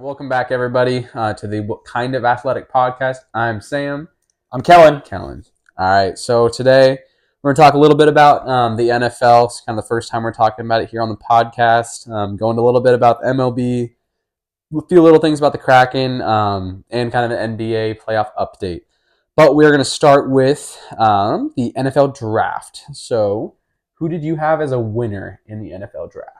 Welcome back, everybody, to the What Kind of Athletic podcast. I'm Sam. I'm Kellen. All right, so today we're going to talk a little bit about the NFL. It's kind of the first time we're talking about it here on the podcast. Going a little bit about the MLB, a few little things about the Kraken, and kind of an NBA playoff update. But we're going to start with the NFL draft. So, who did you have as a winner in the NFL draft?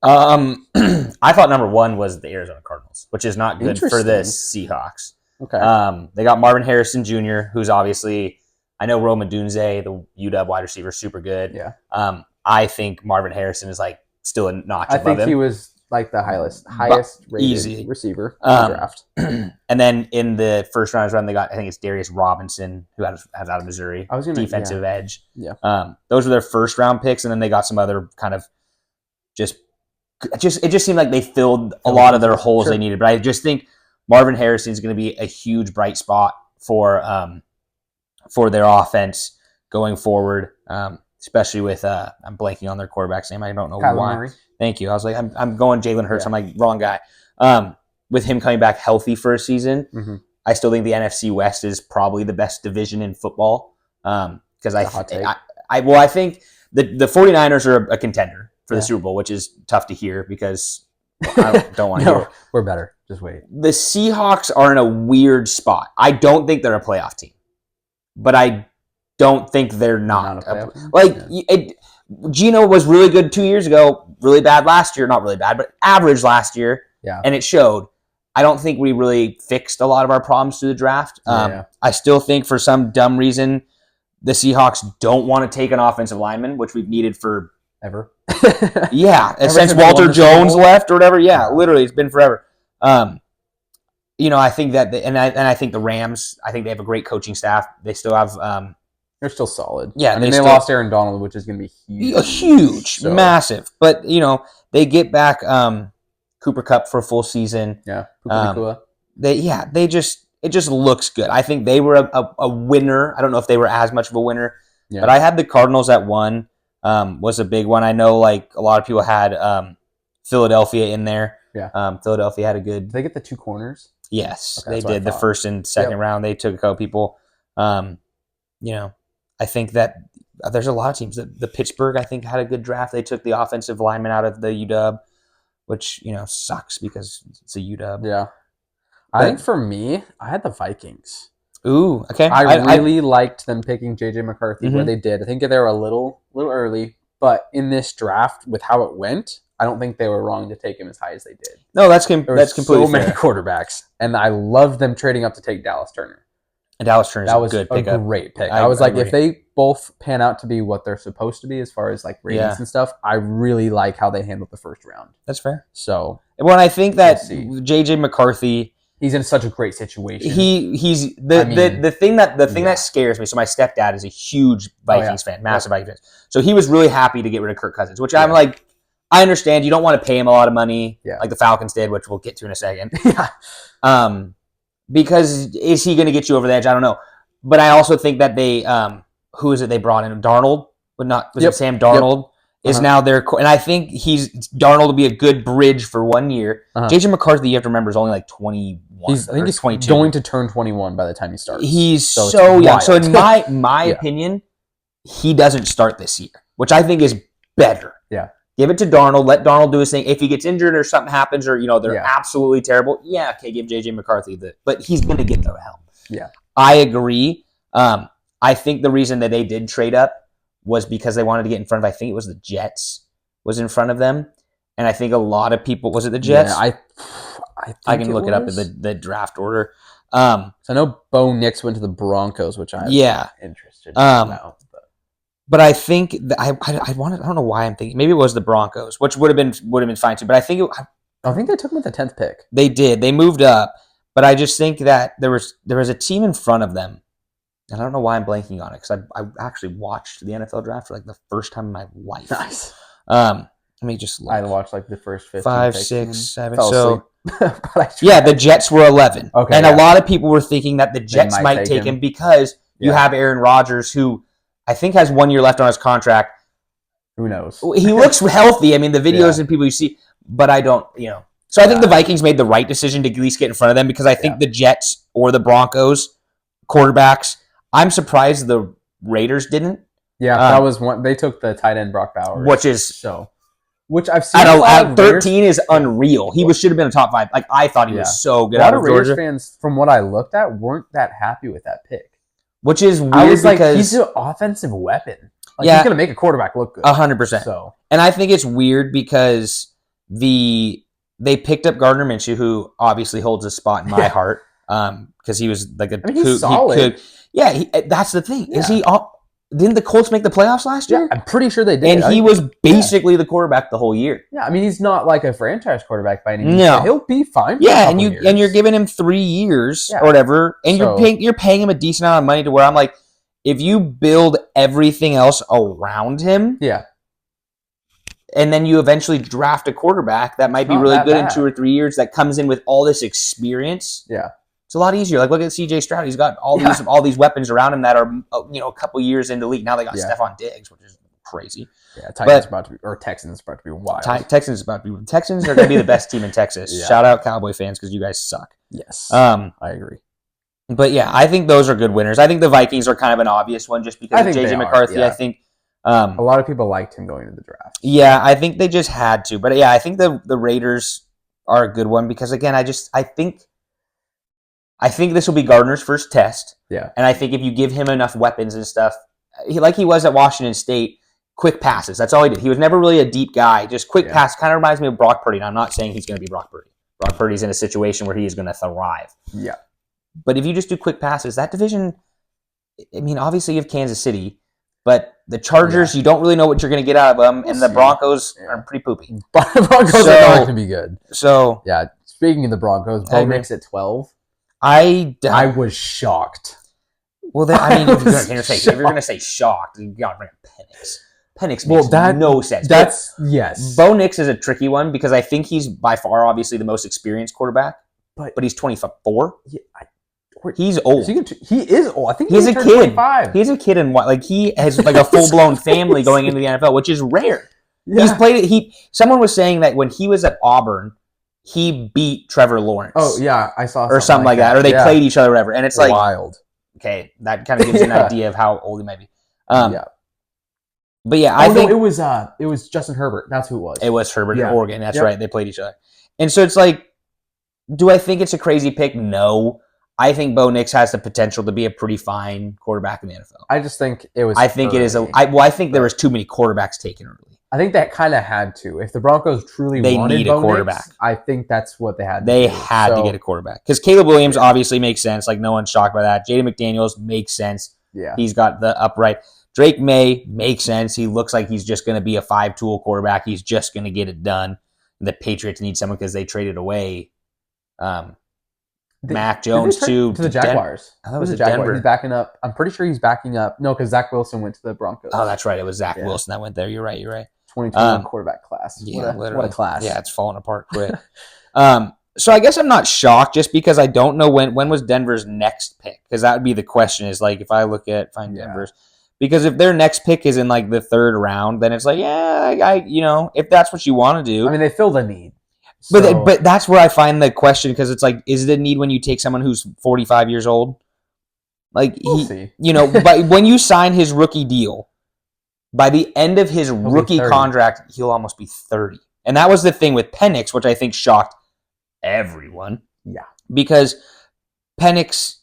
I thought number one was the Arizona Cardinals, which is not good for the Seahawks. Okay. They got Marvin Harrison Jr., who's obviously, I know Rome Odunze, the UW wide receiver, super good. Yeah. I think Marvin Harrison is like still a notch above him. I think he was like the highest rated receiver in the draft. And then in the first round, they got, I think it's Darius Robinson, who has out of Missouri, defensive edge. Yeah. Those were their first round picks, and then they got some other kind of it just seemed like they filled a lot of their holes they needed. But I just think Marvin Harrison is going to be a huge bright spot for their offense going forward, especially with I'm blanking on their quarterback's name. I don't know why. Murray. Thank you. I was like, I'm going Jalen Hurts. Yeah. I'm like, wrong guy. With him coming back healthy for a season, I still think the NFC West is probably the best division in football. Because I think the 49ers are a contender for the Super Bowl, which is tough to hear because I don't want to hear it. We're better. Just wait. The Seahawks are in a weird spot. I don't think they're a playoff team, but I don't think they're not. Geno was really good 2 years ago, really bad last year. Not really bad, but average last year. Yeah. And it showed. I don't think we really fixed a lot of our problems through the draft. I still think for some dumb reason, the Seahawks don't want to take an offensive lineman, which we've needed for ever. Since Walter Jones left or whatever. Yeah, literally, it's been forever. I think that, I think the Rams, I think they have a great coaching staff. They still have, they're still solid. Yeah, they lost Aaron Donald, which is going to be huge, massive. But they get back Cooper Kupp for a full season. Yeah, it just looks good. I think they were a winner. I don't know if they were as much of a winner, but I had the Cardinals at 1. Was a big one. I know like a lot of people had Philadelphia in there. Yeah. Philadelphia had a good... Did they get the 2 corners? Yes, they did. The first and second round, they took a couple people. I think that there's a lot of teams. The Pittsburgh, I think, had a good draft. They took the offensive lineman out of the UW, which, sucks because it's a UW. Yeah. I think for me, I had the Vikings. Ooh, okay. I really liked them picking J.J. McCarthy where they did. I think they were a little early, but in this draft, with how it went, I don't think they were wrong to take him as high as they did. No, that's completely so many quarterbacks, and I loved them trading up to take Dallas Turner. And Dallas Turner is a good pickup. Great pick. I was like, if they both pan out to be what they're supposed to be as far as like ratings and stuff, I really like how they handled the first round. That's fair. So when I think that J.J. McCarthy, he's in such a great situation. He's the thing that scares me. So my stepdad is a huge Vikings fan, massive Vikings fan. So he was really happy to get rid of Kirk Cousins, which I'm like, I understand you don't want to pay him a lot of money like the Falcons did, which we'll get to in a second. Because is he going to get you over the edge? I don't know. But I also think that they who is it they brought in? Darnold, it Sam Darnold? Is now their, and I think Darnold will be a good bridge for 1 year. J.J. McCarthy, you have to remember, is only like 21. I think he's 22. Going to turn 21 by the time he starts. He's so young. So in my opinion, he doesn't start this year, which I think is better. Yeah. Give it to Darnold. Let Darnold do his thing. If he gets injured or something happens, or they're absolutely terrible, give J.J. McCarthy but he's going to get the help. Yeah, I agree. I think the reason that they did trade up was because they wanted to get in front of, I think it was the Jets was in front of them. And I think a lot of people, was it the Jets? Yeah, I can look it up in the draft order. So I know Bo Nix went to the Broncos, which I'm interested in now. But I think that I don't know why I'm thinking, maybe it was the Broncos, which would have been fine too. But I think I think they took him with the 10th pick. They did. They moved up. But I just think that there was a team in front of them. And I don't know why I'm blanking on it because I actually watched the NFL draft for like the first time in my life. Nice. Let me just look. I watched like the first 15 5, picks 6, 7. So the Jets were 11. Okay, and a lot of people were thinking that the Jets might take him because you have Aaron Rodgers, who I think has 1 year left on his contract. Who knows? He looks healthy. I mean, the videos and people you see, but I don't, So I think the Vikings made the right decision to at least get in front of them because I think the Jets or the Broncos quarterbacks, I'm surprised the Raiders didn't. Yeah, that was one. They took the tight end Brock Bowers, which I've seen at 13 is unreal. He should have been a top 5. Like I thought he was so good. A lot of Raiders fans, from what I looked at, weren't that happy with that pick. Which is weird I was because he's an offensive weapon. Like, he's gonna make a quarterback look good. 100%. So, and I think it's weird because they picked up Gardner Minshew, who obviously holds a spot in my heart, because he was like he's solid. That's the thing. Yeah. Is he? Didn't the Colts make the playoffs last year? Yeah, I'm pretty sure they did. And he was basically the quarterback the whole year. Yeah, I mean he's not like a franchise quarterback by any means. No, he'll be fine. Yeah, and you're giving him 3 years or whatever, and you're paying him a decent amount of money to where I'm like, if you build everything else around him, and then you eventually draft a quarterback that might be really good in 2 or 3 years that comes in with all this experience. Yeah. It's a lot easier. Like, look at C.J. Stroud. He's got all these weapons around him that are, a couple years into the league. Now they got Stephon Diggs, which is crazy. Yeah, Texans about to be wild. Texans are going to be the best team in Texas. Yeah. Shout out Cowboy fans because you guys suck. Yes, I agree. But yeah, I think those are good winners. I think the Vikings are kind of an obvious one just because of J.J. McCarthy. I think a lot of people liked him going to the draft. Yeah, I think they just had to. But yeah, I think the Raiders are a good one because, again, I think this will be Gardner's first test. Yeah. And I think if you give him enough weapons and stuff, like he was at Washington State, quick passes. That's all he did. He was never really a deep guy. Just quick pass. Kind of reminds me of Brock Purdy. And I'm not saying he's going to be Brock Purdy. Brock Purdy's in a situation where he is going to thrive. Yeah. But if you just do quick passes, that division, I mean, obviously you have Kansas City, but the Chargers, you don't really know what you're going to get out of them. And the Broncos are pretty poopy. Broncos are going to be good. So, yeah. Speaking of the Broncos, Bo Nix at 12. I was shocked. Well, if you're going to say shocked, you got to bring up Penix. Penix makes no sense. Yes. Bo Nix is a tricky one because I think he's by far, obviously, the most experienced quarterback. But he's 24. Yeah, he's old. He is old. I think he's a kid. 25. He's a kid, and he has like a full blown family going into the NFL, which is rare. Yeah. He's played it. Someone was saying that when he was at Auburn, he beat Trevor Lawrence. Oh, yeah, I saw something like that. Or they played each other, or whatever. And it's like wild. Okay, that kind of gives you an idea of how old he might be. But yeah, I think it was Justin Herbert. That's who it was. It was Herbert in Oregon. That's right. They played each other. And so it's like, do I think it's a crazy pick? No. I think Bo Nix has the potential to be a pretty fine quarterback in the NFL. I just think it was. I think early. It is I think there was too many quarterbacks taken early. I think that kind of had to. If the Broncos truly wanted Bo Nix, I think that's what they had. They had to get a quarterback because Caleb Williams obviously makes sense. Like no one's shocked by that. Jaden McDaniels makes sense. Yeah, he's got the upright. Drake May makes sense. He looks like he's just going to be a 5-tool quarterback. He's just going to get it done. The Patriots need someone because they traded away Mac Jones to the Jaguars. I thought it was Denver. Jaguars. He's backing up. I'm pretty sure he's backing up. No, because Zach Wilson went to the Broncos. Oh, that's right. It was Zach Wilson that went there. You're right. 2021 quarterback class. Yeah, what a class. Yeah, it's falling apart quick. So I guess I'm not shocked just because I don't know when was Denver's next pick, because that would be the question is like if I find Denver's. Because if their next pick is in like the 3rd round, then it's like, if that's what you want to do. I mean, they filled a need. But that's where I find the question because it's like, is it a need when you take someone who's 45 years old? Like, we'll see. But when you sign his rookie deal, by the end of his rookie contract, he'll almost be 30. And that was the thing with Penix, which I think shocked everyone. Yeah. Because Penix,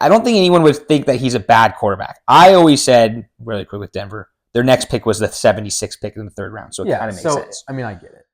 I don't think anyone would think that he's a bad quarterback. I always said, really quick with Denver, their next pick was the 76th pick in the 3rd round. So it kind of makes sense. I mean, I get it.